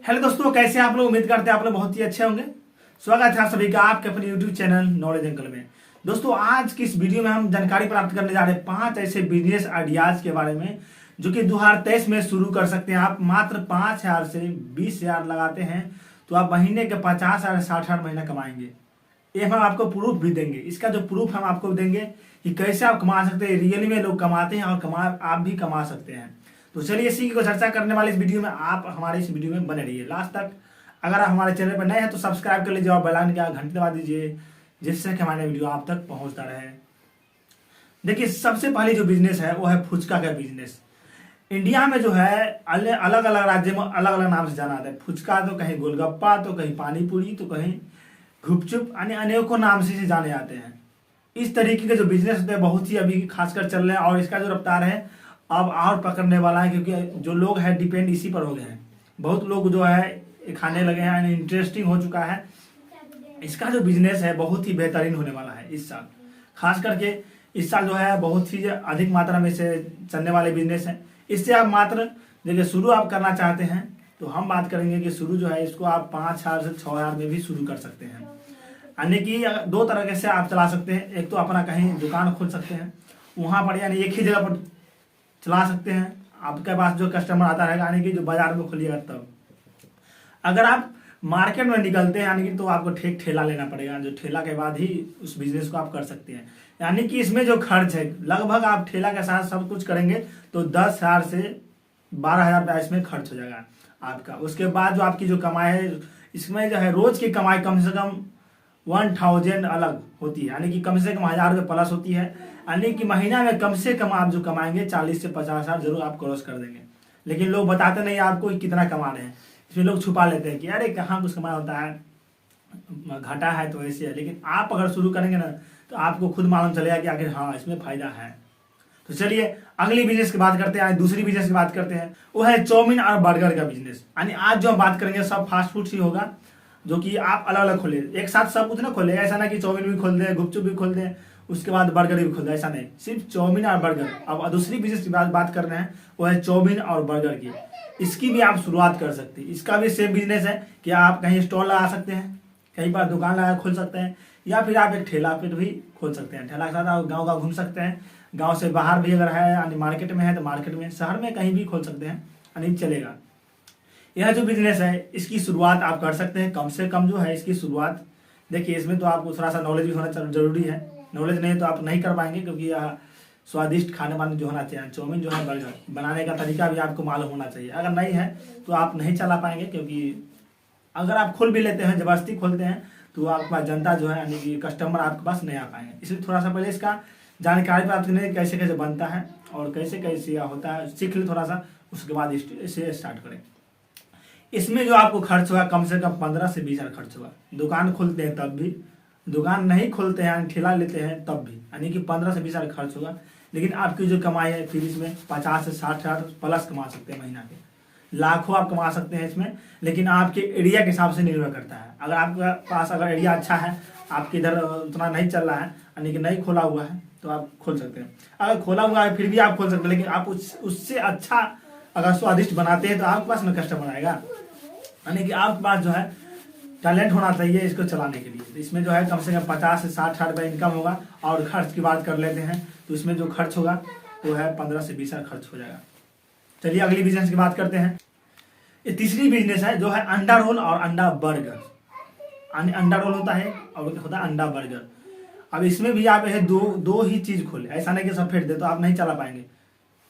Hello दोस्तों, कैसे हैं आप लोग। उम्मीद करते हैं आप लोग बहुत ही अच्छे होंगे। स्वागत है आप सभी का आपके अपने यूट्यूब चैनल नॉलेज अंकल में। दोस्तों, आज की इस वीडियो में हम जानकारी प्राप्त करने जा रहे हैं 5 ऐसे बिजनेस आइडियाज के बारे में जो कि 2023 में शुरू कर सकते हैं। आप मात्र 5,000 से 20,000 लगाते हैं तो आप महीने के 50,000 से 60,000 महीना कमाएंगे। ये हम आपको प्रूफ भी देंगे। इसका जो प्रूफ हम आपको देंगे कि कैसे आप कमा सकते हैं, रियली में लोग कमाते हैं और आप भी कमा सकते हैं। तो चलिए इसी को चर्चा करने वाले इस वीडियो में आप हमारे इस वीडियो में बने रहिए लास्ट तक। अगर आप हमारे चैनल पर नए हैं तो सब्सक्राइब कर लीजिए और बेल आइकन का घंटी दबा दीजिए, जिससे कि हमारे वीडियो आप तक पहुंचता रहे। देखिए, सबसे पहले जो बिजनेस है वो है फुचका का बिजनेस। इंडिया में जो है अलग अलग राज्य में अलग अलग नाम से जाना जाता है। फुचका तो कहीं गोलगप्पा, तो कहीं पानी पूरी, तो कहीं गुपचुप, अन्य अनेकों नाम से जाने जाते हैं। इस तरीके के जो बिजनेस होते हैं बहुत ही अभी खासकर चल रहे हैं और इसका जो रफ्तार है अब और पकड़ने वाला है, क्योंकि जो लोग हैं डिपेंड इसी पर हो गए हैं। बहुत लोग जो है खाने लगे हैं, इंटरेस्टिंग हो चुका है। इसका जो बिजनेस है बहुत ही बेहतरीन होने वाला है इस साल। खास करके इस साल जो है बहुत ही अधिक मात्रा में से चलने वाले बिजनेस है। इससे आप मात्र देखिए शुरू आप करना चाहते हैं तो हम बात करेंगे कि शुरू जो है इसको आप 5,000 से 6,000 में भी शुरू कर सकते हैं। यानी कि 2 तरह से आप चला सकते हैं। एक तो अपना कहीं दुकान खोल सकते हैं, वहाँ पर यानी एक ही जगह पर चला सकते हैं। आपके पास जो कस्टमर आता रहेगा, यानी कि जो बाजार में खोलिएगा तब। अगर आप मार्केट में निकलते हैं यानी कि तो आपको ठेला लेना पड़ेगा, जो ठेला के बाद ही उस बिजनेस को आप कर सकते हैं। यानी कि इसमें जो खर्च है लगभग आप ठेला के साथ सब कुछ करेंगे तो 10,000 से 12,000 रुपया इसमें खर्च हो जाएगा आपका। उसके बाद जो आपकी जो कमाई है इसमें जो है रोज की कमाई कम से कम 1,000 अलग होती है, यानी कि कम से कम 1,000 रुपये प्लस होती है। यानी कि महीना में कम से कम आप जो कमाएंगे 40 से 50,000 जरूर आप क्रॉस कर देंगे। लेकिन लोग बताते नहीं आपको कि कितना कमा रहे हैं। इसमें लोग छुपा लेते हैं कि अरे कहाँ कुछ कमाया होता है, घाटा है तो ऐसे है। लेकिन आप अगर शुरू करेंगे ना तो आपको खुद मालूम चलेगा कि आखिर हाँ इसमें फायदा है। तो चलिए अगली बिजनेस की बात करते हैं। दूसरी बिजनेस की बात करते हैं, वो है चाउमीन और बर्गर का बिजनेस। यानी आज जो हम बात करेंगे सब फास्ट फूड ही होगा, जो कि आप अलग अलग खोले, एक साथ सब कुछ ना खोले। ऐसा ना कि चाउमीन भी खोल दें, गुपचुप भी खोल दें, उसके बाद बर्गर भी खोल दें, ऐसा नहीं, सिर्फ चाउमीन और बर्गर। अब दूसरी बिजनेस की बात कर रहे हैं वो है चाउमीन और बर्गर की। इसकी भी आप शुरुआत कर सकते हैं। इसका भी सेम बिजनेस है कि आप कहीं स्टॉल लगा सकते हैं, कहीं पर दुकान लगा खोल सकते हैं, या फिर आप एक ठेला पर भी खोल सकते हैं। ठेला के साथ आप गाँव घूम सकते हैं। गाँव से बाहर भी अगर है यानी मार्केट में है तो मार्केट में, शहर में कहीं भी खोल सकते हैं, यानी चलेगा। यह जो बिजनेस है इसकी शुरुआत आप कर सकते हैं। कम से कम जो है इसकी शुरुआत, देखिए इसमें तो आपको थोड़ा सा नॉलेज भी होना जरूरी है। नॉलेज नहीं तो आप नहीं कर पाएंगे, क्योंकि यह स्वादिष्ट खाने वाले जो होना चाहिए, चाउमीन जो है बर्गर बनाने का तरीका भी आपको मालूम होना चाहिए। अगर नहीं है तो आप नहीं चला पाएंगे, क्योंकि अगर आप खोल भी लेते हैं, जबरदस्ती खोलते हैं, तो आपके पास जनता जो है यानी कि कस्टमर आपके पास नहीं आ पाएंगे। इसलिए थोड़ा सा पहले इसका जानकारी प्राप्त करने कैसे कैसे बनता है और कैसे कैसे होता है सीख ले थोड़ा सा, उसके बाद इसे स्टार्ट करें। इसमें जो आपको खर्च होगा कम से कम 15 से 20 हज़ार खर्च होगा। दुकान खोलते हैं तब भी, दुकान नहीं खोलते हैं ठेला लेते हैं तब भी, यानी कि 15 से 20 हज़ार खर्च होगा। लेकिन आपकी जो कमाई है फिर इसमें 50 से 60 हज़ार प्लस कमा सकते हैं महीना के। लाखों आप कमा सकते हैं इसमें, लेकिन आपके एरिया के हिसाब से निर्भर करता है। अगर आपके पास अगर एरिया अच्छा है, आपके इधर उतना नहीं चल रहा है, यानी कि नहीं खोला हुआ है, तो आप खोल सकते हैं। अगर खोला हुआ है फिर भी आप खोल सकते हैं, लेकिन आप उससे अच्छा अगर स्वादिष्ट बनाते हैं तो आपके पास में कस्टमर आएगा। यानी कि आपके पास जो है टैलेंट होना चाहिए इसको चलाने के लिए। तो इसमें जो है कम से कम 50 से 60 हज़ार रुपये इनकम होगा। और खर्च की बात कर लेते हैं तो इसमें जो खर्च होगा वो है 15 से 20 हज़ार खर्च हो जाएगा। चलिए अगली बिजनेस की बात करते हैं। ये तीसरी बिजनेस है जो है अंडा रोल और अंडा बर्गर। अंडा रोल होता है और होता है अंडा बर्गर। अब इसमें भी आप दो ही चीज़ खोले, ऐसा नहीं कि सब फेंट दे, तो आप नहीं चला पाएंगे,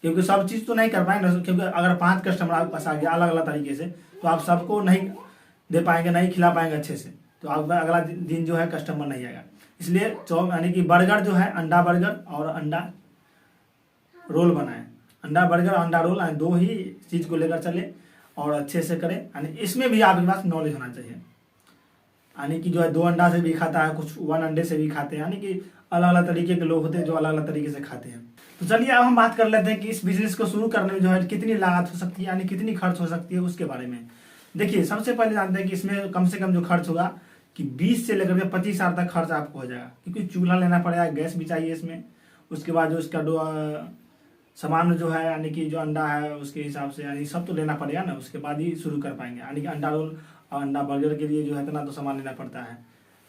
क्योंकि सब चीज़ तो नहीं कर पाएंगे। क्योंकि अगर 5 कस्टमर आपके पास आ गया अलग अलग तरीके से, तो आप सबको नहीं दे पाएंगे, नहीं खिला पाएंगे अच्छे से, तो आपका अगला दिन जो है कस्टमर नहीं आएगा। इसलिए यानी कि बर्गर जो है अंडा बर्गर और अंडा रोल बनाएं। अंडा बर्गर और अंडा रोल 2 ही चीज़ को लेकर चले और अच्छे से करें। यानी इसमें भी आपके पास नॉलेज होना चाहिए। यानी कि जो है 2 अंडा से भी खाता है, कुछ 1 अंडे से भी खाते हैं, यानी कि अलग अलग तरीके के लोग होते हैं जो अलग अलग तरीके से खाते हैं। तो चलिए अब हम बात कर लेते हैं कि इस बिजनेस को शुरू करने में जो है कितनी लागत हो सकती है, यानी कितनी खर्च हो सकती है उसके बारे में। देखिए सबसे पहले जानते हैं कि इसमें कम से कम जो खर्च होगा कि 20 से लेकर के 25 हज़ार तक खर्च आपको हो जाएगा, क्योंकि चूल्हा लेना पड़ेगा, गैस भी चाहिए इसमें। उसके बाद जो इसका सामान जो है यानी कि जो अंडा है उसके हिसाब से यानी सब तो लेना पड़ेगा ना, उसके बाद ही शुरू कर पाएंगे। यानी कि अंडा रोल और अंडा बर्गर के लिए जो है इतना तो सामान लेना पड़ता है,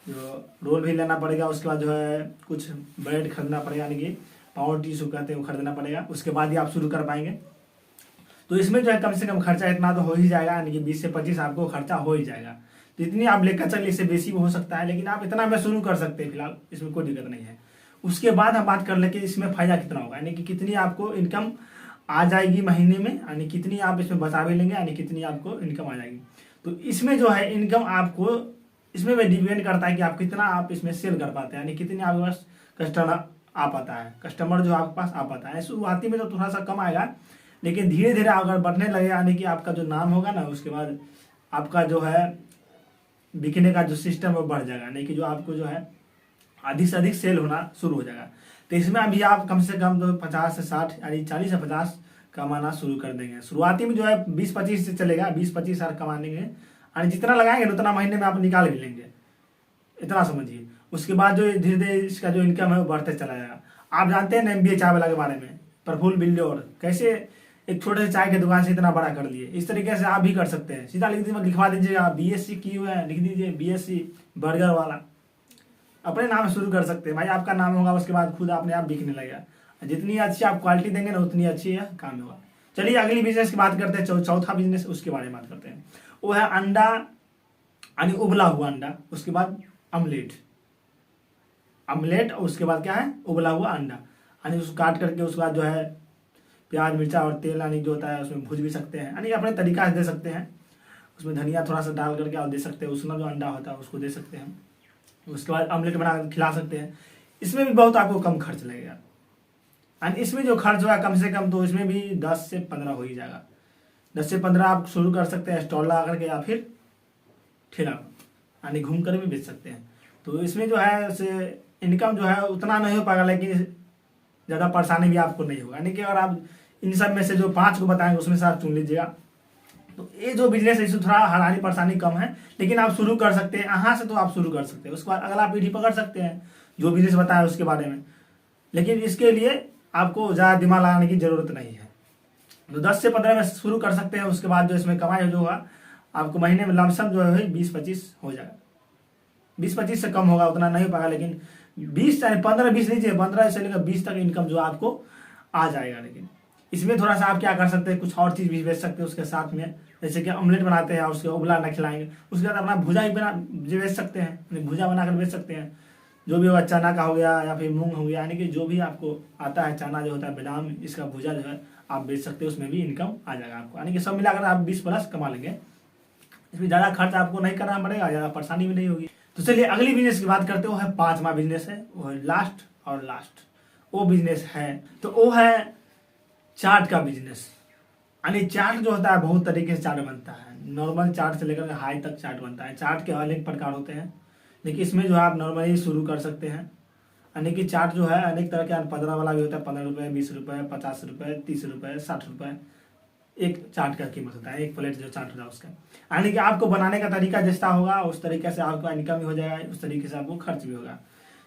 जो रोल भी लेना पड़ेगा, उसके बाद जो है कुछ ब्रेड खरीदना पड़ेगा, यानी कि पाउंड टी कहते हैं वो खरीदना पड़ेगा, उसके बाद ही आप शुरू कर पाएंगे। तो इसमें जो है कम से कम खर्चा इतना तो हो ही जाएगा, यानी कि 20 से 25 आपको खर्चा हो ही जाएगा। तो इतनी आप लेकर चलिए, इससे बेसी भी हो सकता है, लेकिन आप इतना में शुरू कर सकते हैं फिलहाल, इसमें कोई दिक्कत नहीं है। उसके बाद हम बात कर ले कि इसमें फायदा कितना होगा, यानी कि कितनी आपको इनकम आ जाएगी महीने में, यानी कितनी आप इसमें बचा भी लेंगे, यानी कितनी आपको इनकम आ जाएगी। तो इसमें जो है इनकम आपको इसमें भी डिपेंड करता है कि आप कितना आप इसमें सेल कर पाते हैं, यानी कितनी आपके पास कस्टमर आ पाता है, कस्टमर जो आपके पास आ पाता है। शुरुआती में तो थोड़ा सा कम आएगा, लेकिन धीरे धीरे अगर बढ़ने लगे, यानी कि आपका जो नाम होगा ना, उसके बाद आपका जो है बिकने का जो सिस्टम है वो बढ़ जाएगा, यानी कि जो आपको जो है अधिक से अधिक सेल होना शुरू हो जाएगा। तो इसमें अभी आप कम से कम तो 50 से 60 यानी 40 से 50 कमाना शुरू कर देंगे। शुरुआती में जो है 20-25 से चलेगा, 20-25 हज़ार कमा लेंगे, यानी जितना लगाएंगे उतना महीने में आप निकाल भी लेंगे, इतना समझिए। उसके बाद जो धीरे धीरे इसका जो इनकम है वो बढ़ते चला जाएगा। आप जानते हैं ना MBA चाय वाला के बारे में, प्रफुल्ल बिल्डोर, कैसे एक छोटे से चाय की दुकान से इतना बड़ा कर लिए। इस तरीके से आप भी कर सकते हैं। सीधा लिखवा दीजिएगा BSc की हुआ है, लिख दीजिए BSc बर्गर वाला, अपने नाम शुरू कर सकते हैं भाई, आपका नाम होगा, उसके बाद खुद अपने आप बिकने लगेगा। जितनी अच्छी आप क्वालिटी देंगे ना उतनी अच्छी है काम होगा। चलिए अगली बिजनेस की बात करते हैं, चौथा बिजनेस, उसके बारे में बात करते हैं। वो है अंडा, यानी उबला हुआ अंडा, उसके बाद अमलेट, और उसके बाद क्या है उबला हुआ अंडा, यानी उसको काट करके उसके बाद जो है प्याज मिर्चा और तेल यानी जो होता है उसमें भूज भी सकते हैं, यानी अपने तरीका से दे सकते हैं। उसमें धनिया थोड़ा सा डाल करके आप दे सकते हैं, उसमें जो अंडा होता है उसको दे सकते हैं। उसके बाद ऑमलेट बना कर खिला सकते हैं। इसमें भी बहुत आपको कम खर्च लगेगा, एंड इसमें जो खर्च हुआ कम से कम तो इसमें भी 10 से 15 हो ही जाएगा। 10 से 15 आप शुरू कर सकते हैं स्टॉल लगा करके, या फिर ठेला यानी घूम कर भी बेच सकते हैं। तो इसमें जो है उसे इनकम जो है उतना नहीं हो पाएगा, लेकिन ज़्यादा परेशानी भी आपको नहीं होगा। यानी कि अगर आप इन सब में से जो 5 को बताएंगे उसमें से आप चुन लीजिएगा। तो ये जो बिजनेस है इसमें थोड़ा हालानी परेशानी कम है, लेकिन आप शुरू कर सकते हैं, यहाँ से तो आप शुरू कर सकते हैं। उसके बाद अगला पीढ़ी पकड़ सकते हैं जो बिजनेस बताया उसके बारे में, लेकिन इसके लिए आपको ज़्यादा दिमाग लगाने की ज़रूरत नहीं है। तो 10 से 15 में शुरू कर सकते हैं। उसके बाद जो इसमें कमाई जो होगा आपको महीने में लमसम जो है 20-25 हो जाएगा। 20-25 से कम होगा, उतना नहीं हो पाएगा, लेकिन 20 चाहे 15-20 लीजिए, 15 से लेकर 20 तक इनकम जो आपको आ जाएगा। लेकिन इसमें थोड़ा सा आप क्या कर सकते हैं, कुछ और चीज़ भी बेच सकते हैं उसके साथ में, जैसे कि ऑमलेट बनाते हैं और उसके उबला ना खिलाएंगे, उसके बाद अपना भुजा ही बना बेच सकते हैं, भुजा बनाकर बेच सकते हैं। जो भी होगा चना का हो गया या फिर मूंग हो गया, यानी कि जो भी आपको आता है, चना जो होता है बादाम, इसका भुजा जो है आप बेच सकते हैं, उसमें भी इनकम आ जाएगा आपको। यानी कि सब मिलाकर आप 20+ कमा लेंगे। इसमें ज़्यादा खर्च आपको नहीं करना पड़ेगा, ज़्यादा परेशानी भी नहीं होगी। तो चलिए अगली बिजनेस की बात करते हैं, वो है 5वां बिजनेस है, वो है लास्ट वो बिजनेस है, तो वो है चाट का बिजनेस। यानी चाट जो होता है बहुत तरीके से चाट बनता है, नॉर्मल चाट से लेकर हाई तक चाट बनता है। चाट के अनेक प्रकार होते हैं, लेकिन इसमें जो है आप नॉर्मली शुरू कर सकते हैं। यानी कि चाट जो है अनेक तरह के 15 वाला भी होता है, 15 रुपये, 20 रुपये, 50 रुपये, 30 रुपये, 60 रुपये, एक चाट का कीमत होता है, एक प्लेट जो चाट होता है उसका। यानी कि आपको बनाने का तरीका जैसा होगा उस तरीके से आपका इनकम भी हो जाएगा, उस तरीके से आपको खर्च भी होगा।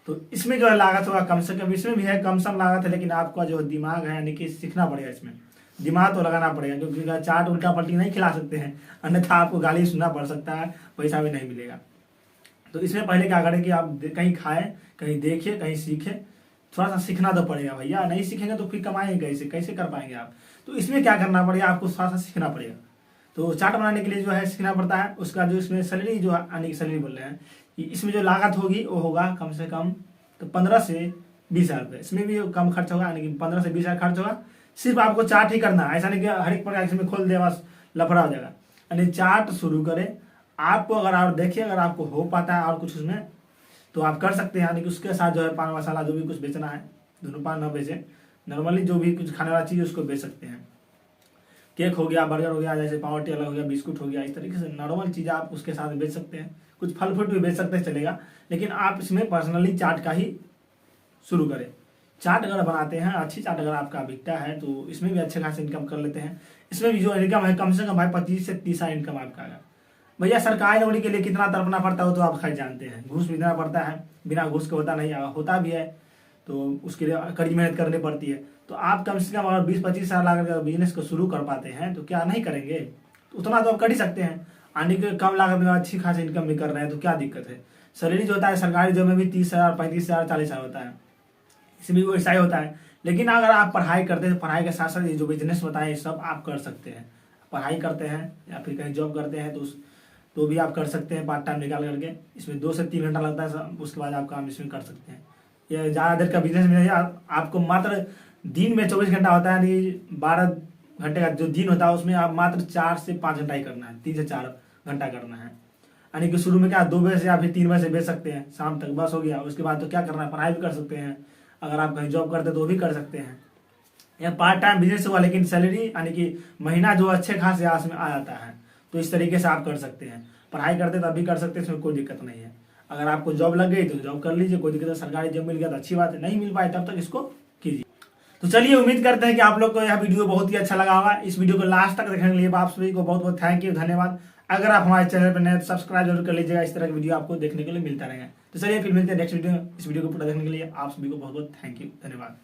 तो इसमें जो है लागत होगा कम से कम, इसमें भी है कम सम लागत है, लेकिन आपका जो दिमाग है यानी कि सीखना पड़ेगा, इसमें दिमाग तो लगाना पड़ेगा, क्योंकि चाट उल्टा पलटी नहीं खिला सकते हैं, अन्यथा आपको गाली सुनना पड़ सकता है, पैसा भी नहीं मिलेगा। तो इसमें पहले क्या करें कि आप कहीं खाएं, कहीं देखिए, कहीं सीखें, थोड़ा सा सीखना तो पड़ेगा भैया, नहीं सीखेंगे तो फिर कमाएंगे कैसे कर पाएंगे आप। तो इसमें क्या करना पड़ेगा, आपको थोड़ा सा सीखना पड़ेगा। तो चाट बनाने के लिए जो है सीखना पड़ता है। उसका जो इसमें सैलरी जो यानी कि सैलरी बोल रहे हैं, इसमें जो लागत होगी वो होगा कम से कम तो 15 से 20 हज़ार रुपये। इसमें भी कम खर्च होगा, यानी कि 15 से 20 हज़ार खर्च होगा। सिर्फ आपको चाट ही करना है, ऐसा नहीं कि हर एक प्रकार इसमें खोल दे बस लफड़ा हो जाएगा। यानी चाट शुरू करें आपको, अगर आप देखिए अगर आपको हो पाता है और कुछ उसमें तो आप कर सकते हैं। यानी कि उसके साथ जो है पान मसाला जो भी कुछ बेचना है, दोनों पान न बेचें, नॉर्मली जो भी कुछ खाने वाला चीज़ उसको बेच सकते हैं। केक हो गया, बर्गर हो गया, जैसे पाव टी अलग हो गया, बिस्कुट हो गया, इस तरीके से नॉर्मल चीज़ आप उसके साथ बेच सकते हैं। कुछ फल फ्रूट भी बेच सकते हैं, चलेगा, लेकिन आप इसमें पर्सनली चाट का ही शुरू करें। चाट अगर बनाते हैं, अच्छी चाट अगर आपका बिकता है तो इसमें भी अच्छे खासे इनकम कर लेते हैं। इसमें भी जो इनकम है कम से कम भाई 25 से 30 इनकम आपका आएगा। भैया सरकारी नौकरी के लिए कितना तड़पना पड़ता है वो तो आप खैर जानते हैं, घूस भी देना पड़ता है, बिना घूस के होता नहीं, होता भी है तो उसके लिए कड़ी मेहनत करनी पड़ती है। तो आप कम से कम अगर 20-25 साल लागत का बिजनेस को शुरू कर पाते हैं तो क्या नहीं करेंगे? उतना तो आप कर ही सकते हैं। आने के कम लागत में अच्छी खासी इनकम भी कर रहे हैं तो क्या दिक्कत है? सैलरी जो होता है सरकारी जॉब में भी 30,000, 35,000, 40,000 होता है, इसमें भी वैसा ही होता है। लेकिन अगर आप पढ़ाई करते हैं, पढ़ाई के साथ साथ ये जो बिजनेस होता है ये सब आप कर सकते हैं। पढ़ाई करते हैं या फिर कहीं जॉब करते हैं तो भी आप कर सकते हैं पार्ट टाइम निकाल करके। इसमें 2 से 3 घंटा लगता है, उसके बाद आप काम इसमें कर सकते हैं। ये ज़्यादा देर का बिजनेस में आपको मात्र दिन में 24 घंटा होता है, यानी 12 घंटे का जो दिन होता है उसमें आप मात्र 4 से 5 घंटा ही करना है, 3 से 4 घंटा करना है। यानी कि शुरू में क्या 2 बजे से या फिर 3 बजे से बेच सकते हैं, शाम तक बस हो गया। उसके बाद तो क्या करना है, पढ़ाई भी कर सकते हैं। अगर आप कहीं जॉब करते हैं तो वो भी कर सकते हैं। यह पार्ट टाइम बिजनेस हुआ, लेकिन सैलरी यानी कि महीना जो अच्छे खासे आस में आ जाता है। तो इस तरीके से आप कर सकते हैं। पढ़ाई करते तब भी कर सकते हैं, इसमें कोई दिक्कत नहीं है। अगर आपको जॉब लग गई तो जॉब कर लीजिए, कोई दिक्कत नहीं। सरकारी जॉब मिल गया तो अच्छी बात है, नहीं मिल पाए तब तक इसको कीजिए। तो चलिए, उम्मीद करते हैं कि आप लोग को यह वीडियो बहुत ही अच्छा लगा होगा। इस वीडियो को लास्ट तक देखने के लिए आप सभी को बहुत बहुत थैंक यू, धन्यवाद। अगर आप हमारे चैनल पर नए तो सब्सक्राइब जरूर कर लीजिएगा, इस तरह की वीडियो आपको देखने के लिए मिलता रहेगा। तो चलिए फिर मिलते हैं नेक्स्ट वीडियो में। इस वीडियो को पूरा देखने के लिए आप सभी को बहुत बहुत थैंक यू, धन्यवाद।